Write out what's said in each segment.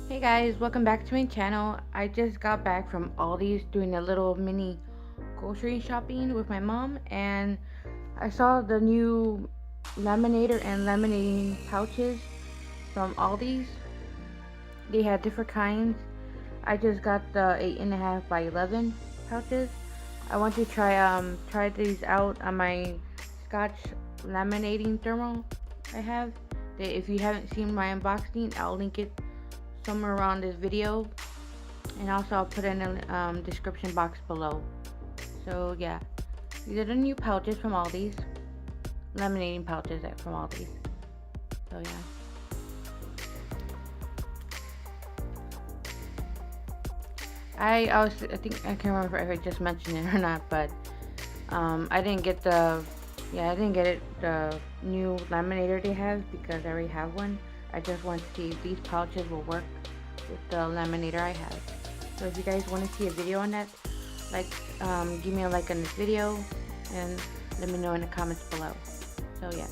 Hey guys, welcome back to my channel. I just got back from Aldi's doing a little mini grocery shopping with my mom, and I saw the new laminator and laminating pouches from Aldi's. They had different kinds. I just got the 8.5 by 11 pouches. I want to try these out on my Scotch laminating thermal I have. If you haven't seen my unboxing, I'll link it somewhere around this video, and also I'll put in a description box below. So yeah, these are the new pouches from Aldi's, laminating pouches from Aldi's. So yeah. I think I can't remember if I just mentioned it or not, but I didn't get the new laminator they have because I already have one. I just want to see if these pouches will work with the laminator I have. So if you guys want to see a video on that, give me a like on this video and let me know in the comments below. So yeah,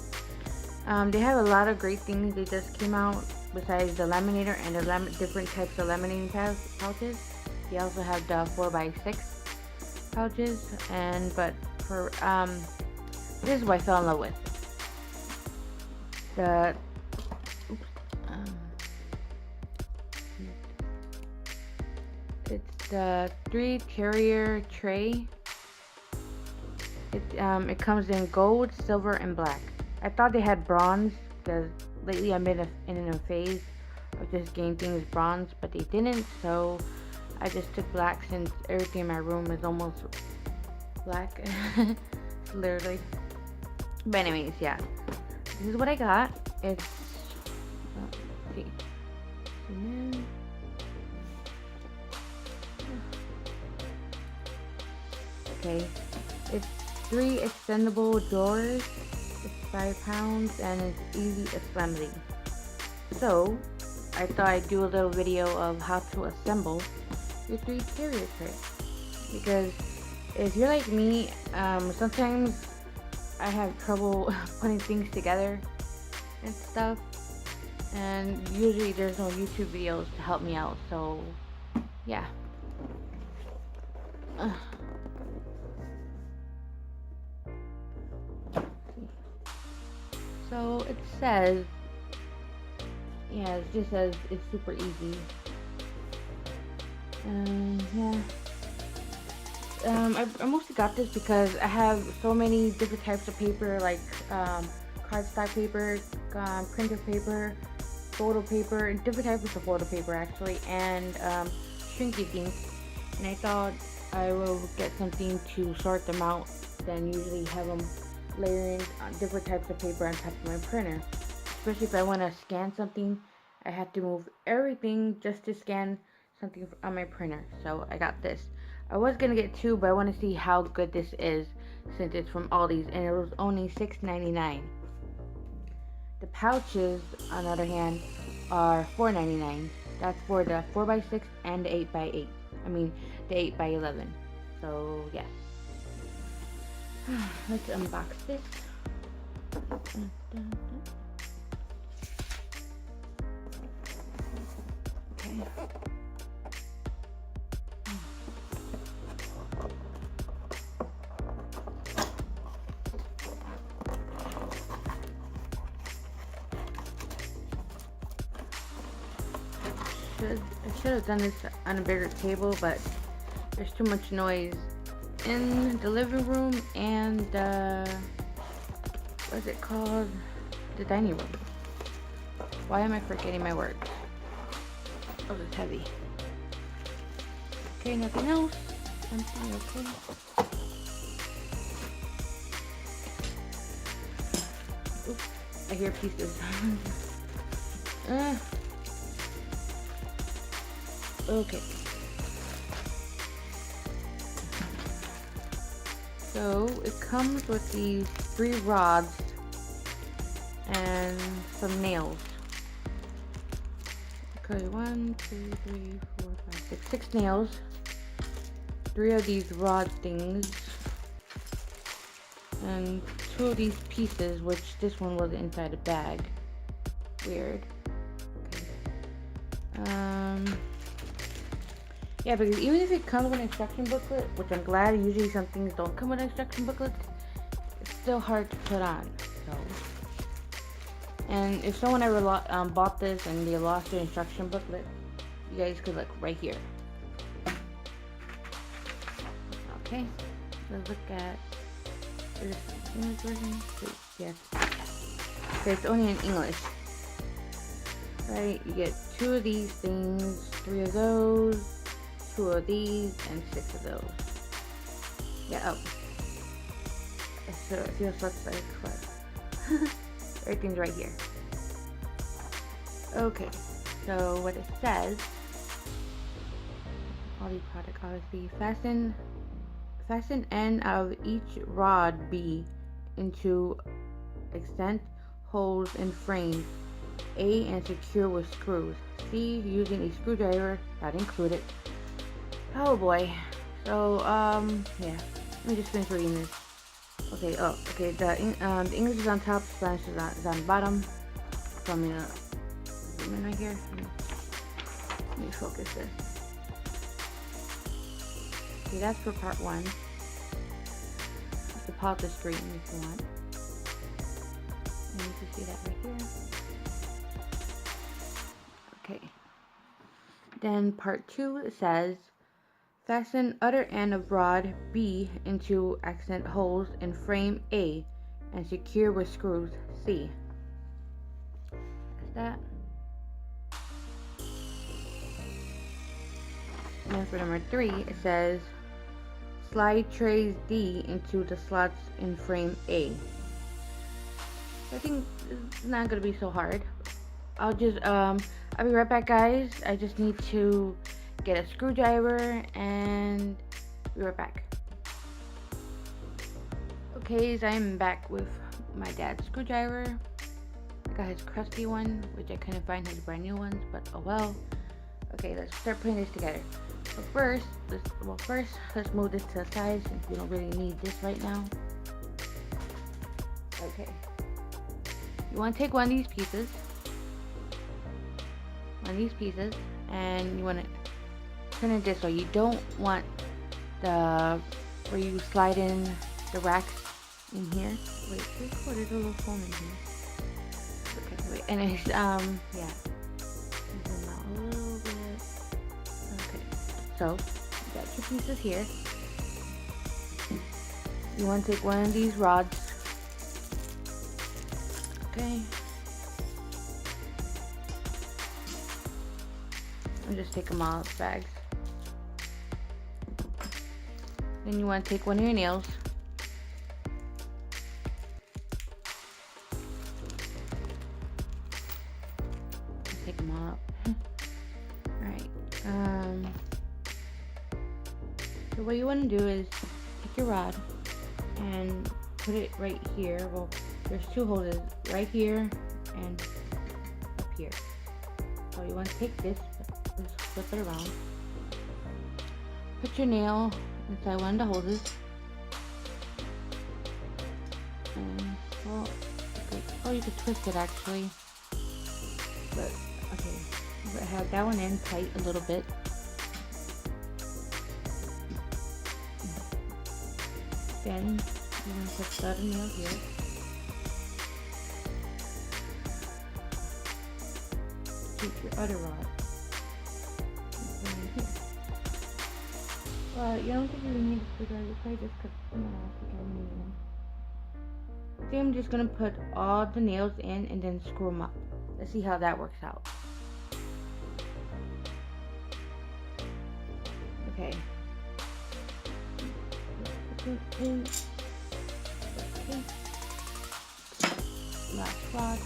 they have a lot of great things they just came out besides the laminator and the different types of laminating pouches. They also have the 4x6 pouches, but for this is what I fell in love with. It's the 3-tier tray. It comes in gold, silver, and black. I thought they had bronze because lately I've been in a phase of just getting things bronze, but they didn't. So I just took black since everything in my room is almost black, literally. But anyways, yeah, this is what I got. It's let's see. Okay, it's 3 extendable drawers. It's 5 pounds and it's easy assembly. So I thought I'd do a little video of how to assemble your 3-tier tray, because if you're like me, sometimes I have trouble putting things together and stuff, and usually there's no YouTube videos to help me out. So yeah. So it says, yeah, it just says it's super easy. Yeah. I mostly got this because I have so many different types of paper, like cardstock paper, printer paper, photo paper, and different types of photo paper actually, and shrinky ink. And I thought I will get something to sort them out, than usually have them layering different types of paper on top of my printer. Especially if I want to scan something, I have to move everything just to scan something on my printer. So I got this. I was gonna get 2, but I want to see how good this is since it's from Aldi's, and it was only $6.99. The pouches, on the other hand, are $4.99. That's for the 4x6 and the 8x8. I mean, the 8x11. So yeah. Let's unbox this. Okay. I should have done this on a bigger table, but there's too much noise in the living room and what's it called? The dining room. Why am I forgetting my words? Oh, it's heavy. Okay, nothing else. Something okay. Oops, I hear pieces. Okay. So it comes with these 3 rods and some nails. Okay, 1, 2, 3, 4, 5, 6. 6 nails. 3 of these rod things. And 2 of these pieces, which this one was inside a bag. Weird. Okay. Yeah, because even if it comes with an instruction booklet, which I'm glad, usually some things don't come with an instruction booklet, it's still hard to put on. So, and if someone ever bought this and they lost their instruction booklet, you guys could look right here. Okay, let's look at this English version. Yes. Okay, it's only in English. Right, you get 2 of these things, 3 of those, 2 of these, and 6 of those. Yeah, oh. So it feels looks like what? Everything's right here. Okay, so what it says, Aldi product obviously, fasten end of each rod B into extent holes in frame A and secure with screws. C using a screwdriver not included. Oh boy. So yeah. Let me just finish reading this. Okay. Oh, okay. The English is on top. Spanish is on the bottom. So I'm gonna zoom in right here. Let me focus this. Okay, that's for part 1. You can pause the screen if you want. And you can see that right here. Okay. Then part 2 it says, fasten other end of rod B into accent holes in frame A and secure with screws C. That's that. And then for number 3 it says, slide trays D into the slots in frame A. I think it's not gonna be so hard. I'll be right back, guys. I just need to get a screwdriver and be right back. Okay, so I'm back with my dad's screwdriver. I got his crusty one, which I couldn't find his brand new ones, but oh well. Okay, let's start putting this together. But first, let's move this to the side since we don't really need this right now. Okay. You want to take one of these pieces, and you want to turn it this way. You don't want where you slide in the racks in here. Wait, there's a little foam in here. Okay, wait, and it's yeah. Zoom out a little bit. Okay, so you got your pieces here. You want to take one of these rods. Okay. And just take them all out of the bags. Then you want to take one of your nails. Take them all out. Alright. So what you want to do is take your rod and put it right here. Well, there's 2 holes right here and up here. So you want to take this, just flip it around. Put your nail inside one of the hoses. And, well, okay. Oh, you could twist it actually. But, okay. But have that one in tight a little bit. Then, you're going to put the other nail here. Take your other rod. Well, you don't think you need a screwdriver, you probably just cut them off if you need them. So I'm just gonna put all the nails in and then screw them up. Let's see how that works out. Okay. Okay. Last rod.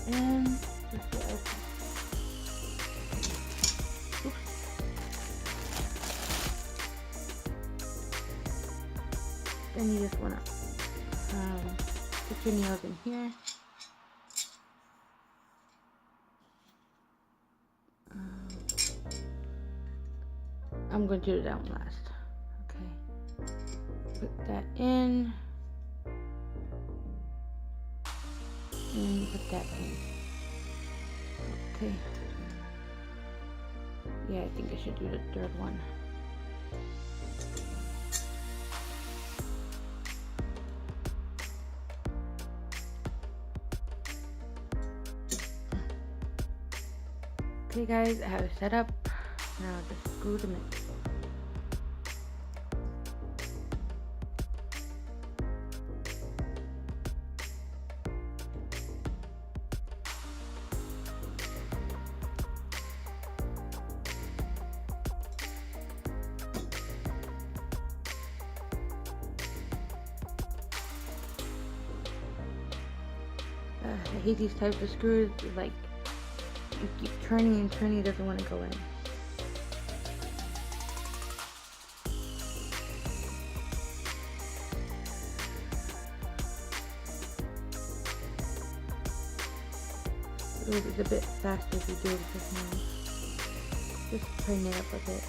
And let's do it. Oops. Then you just wanna put your nails in here. I'm going to do that one last. Okay. Put that in. And put that in. Okay. Yeah, I think I should do the third one. Okay guys, I have it set up. Now just screw them in. I hate these types of screws. Like, you keep turning and turning, it doesn't want to go in. It's a bit faster if you do it with your hands. Just tighten it up a bit.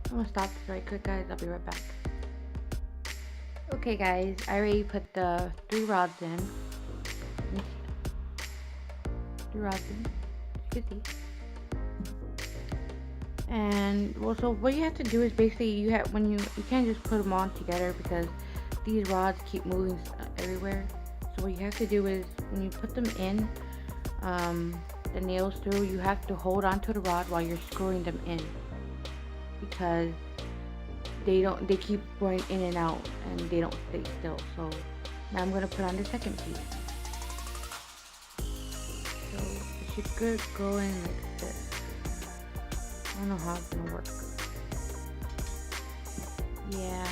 I'm gonna stop this right quick, guys. I'll be right back. Okay, guys, I already put the 3 rods in. 3 rods in. You can see. And well, so what you have to do is basically you can't just put them on together because these rods keep moving everywhere. So what you have to do is when you put them in, the nails through, you have to hold onto the rod while you're screwing them in, because they keep going in and out and they don't stay still. So now I'm gonna put on the second piece. So it should go in like this. I don't know how it's gonna work. Yeah.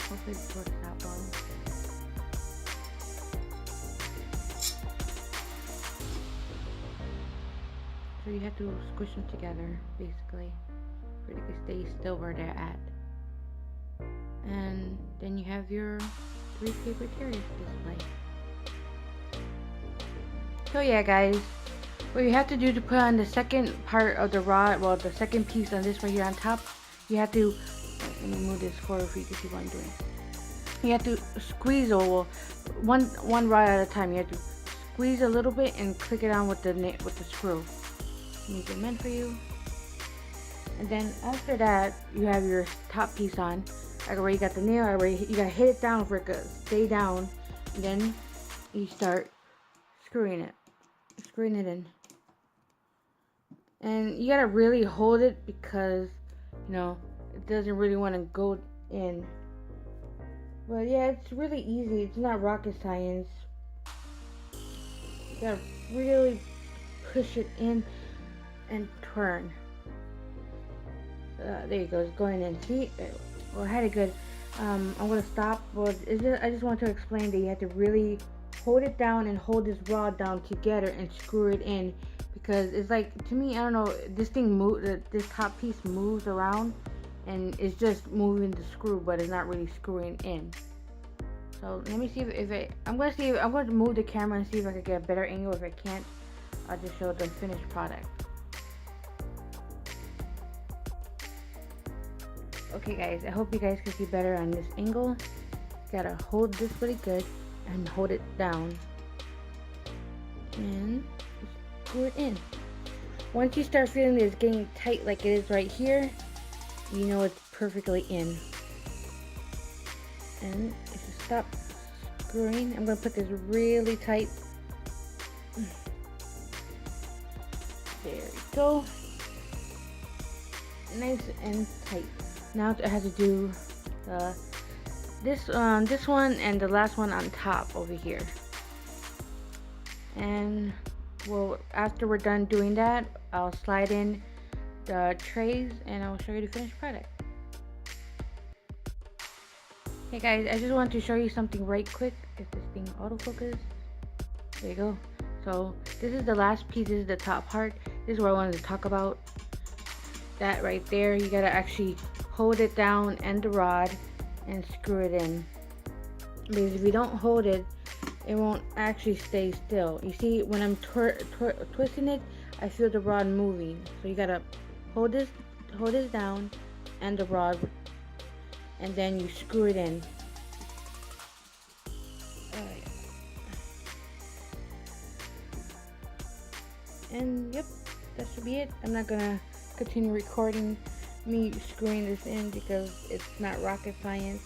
Hopefully this works out well. So you have to squish them together, basically, for they can stay still where they're at. And then you have your 3 paper carriers display. So yeah, guys, what you have to do to put on the second part of the rod, well, the second piece on this right here on top, you have to, let me move this forward so you can see what I'm doing. You have to squeeze over one rod at a time. You have to squeeze a little bit and click it on with the screw. Let me zoom in for you. And then after that, you have your top piece on. Like where you got the nail, you gotta hit it down for it to stay down. And then you start screwing it in. And you gotta really hold it because, you know, it doesn't really want to go in. But yeah, it's really easy. It's not rocket science. You gotta really push it in and turn. There you go, it's going in. See, well, I had it good. I'm gonna stop. Well, I just want to explain that you have to really hold it down and hold this rod down together and screw it in, because it's like, to me, I don't know, this thing this top piece moves around and it's just moving the screw, but it's not really screwing in. So let me see I'm going to move the camera and see if I can get a better angle. If I can't, I'll just show the finished product. Okay guys, I hope you guys can see better on this angle. Gotta hold this really good and hold it down and screw it in. Once you start feeling this getting tight like it is right here, you know it's perfectly in. And if you stop screwing, I'm going to put this really tight. There we go. Nice and tight. Now I have to do this one and the last one on top over here. And well, after we're done doing that, I'll slide in the trays and I'll show you the finished product. Hey guys, I just wanted to show you something right quick. If this thing autofocus, there you go. So this is the last piece. This is the top part. This is what I wanted to talk about. That right there, you gotta actually hold it down and the rod and screw it in. because if you don't hold it, it won't actually stay still. You see, when I'm twisting it, I feel the rod moving. So you gotta hold this down and the rod, and then you screw it in. And yep, that should be it. I'm not gonna continue recording me screwing this in because it's not rocket science,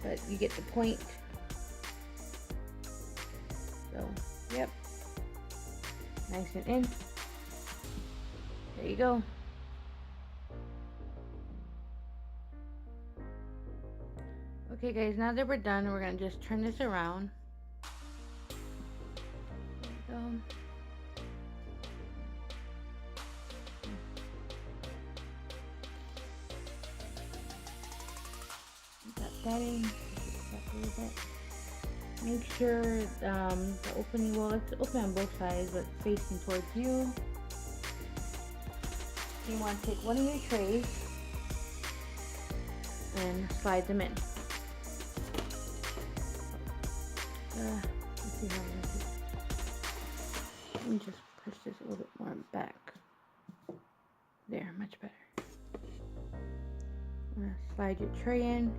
but you get the point. So yep, nice and in. There you go. Okay guys, now that we're done, we're gonna just turn this around. There you go. That in a little bit. Make sure the opening, well, it's open on both sides, but facing towards you. You want to take one of your trays and slide them in. Let's see how I'm gonna do. Let me just push this a little bit more back. There, much better. I'm gonna slide your tray in.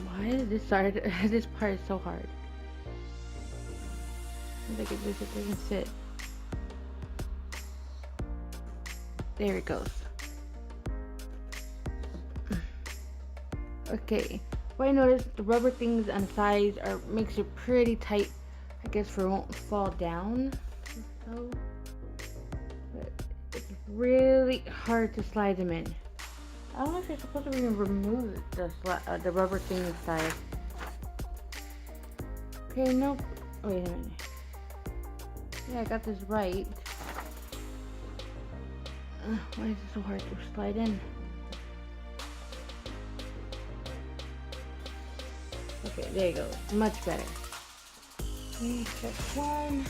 Why is this part is so hard? Look at this, it doesn't fit. There it goes. Okay, what I noticed, the rubber things on the sides makes it pretty tight. I guess for it won't fall down. So, but it's really hard to slide them in. I don't know if you're supposed to even remove the rubber thing inside. Okay, nope. Wait a minute. Yeah, I got this right. Why is it so hard to slide in? Okay, there you go. Much better. Okay, step one.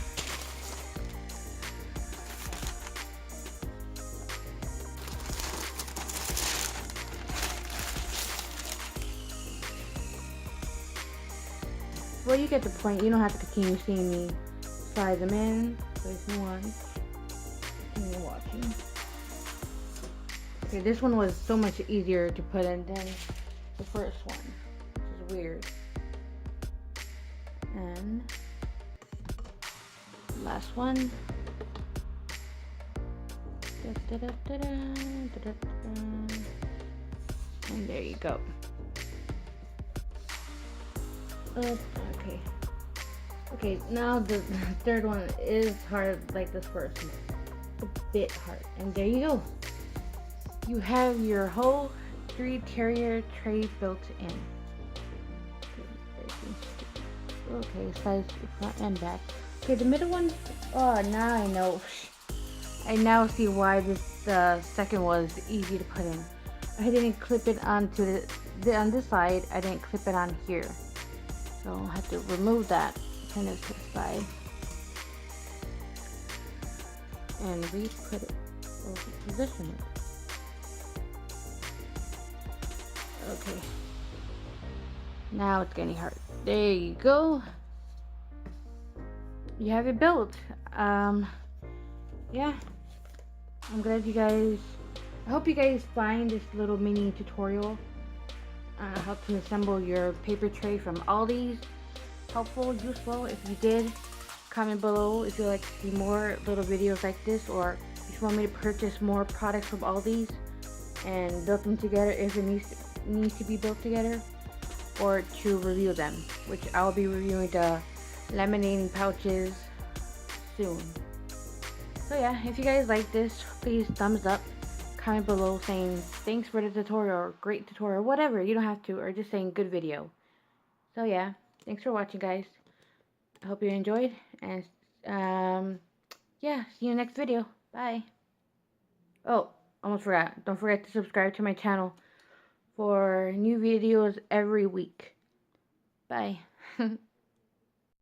Well, you get the point. You don't have to continue seeing me slide them in. So if you want, continue watching. Okay, this one was so much easier to put in than the first one, which is weird. And last one. And there you go. Okay. Okay, now the third one is hard like this first one. It's a bit hard. And there you go. You have your whole 3-tier tray built in. Okay, size front and back. Okay, the middle one, oh, now I know. I now see why this second was easy to put in. I didn't clip it onto on this side. I didn't clip it on here. So I have to remove that, turn this to the side, and re-put it, or position it. Okay, now it's getting hard. There you go. You have it built. Yeah, I'm glad you guys, I hope you guys find this little mini tutorial how to assemble your paper tray from Aldi's helpful, useful. If you did, comment below if you'd like to see more little videos like this, or if you want me to purchase more products from Aldi's and build them together if it needs to be built together, or to review them, which I'll be reviewing the laminating pouches soon. So yeah, if you guys like this, please thumbs up. Comment below saying thanks for the tutorial, or great tutorial, whatever. You don't have to, or just saying good video. So yeah, thanks for watching, guys. I hope you enjoyed, and yeah, see you in the next video. Bye. Oh, almost forgot. Don't forget to subscribe to my channel for new videos every week. Bye.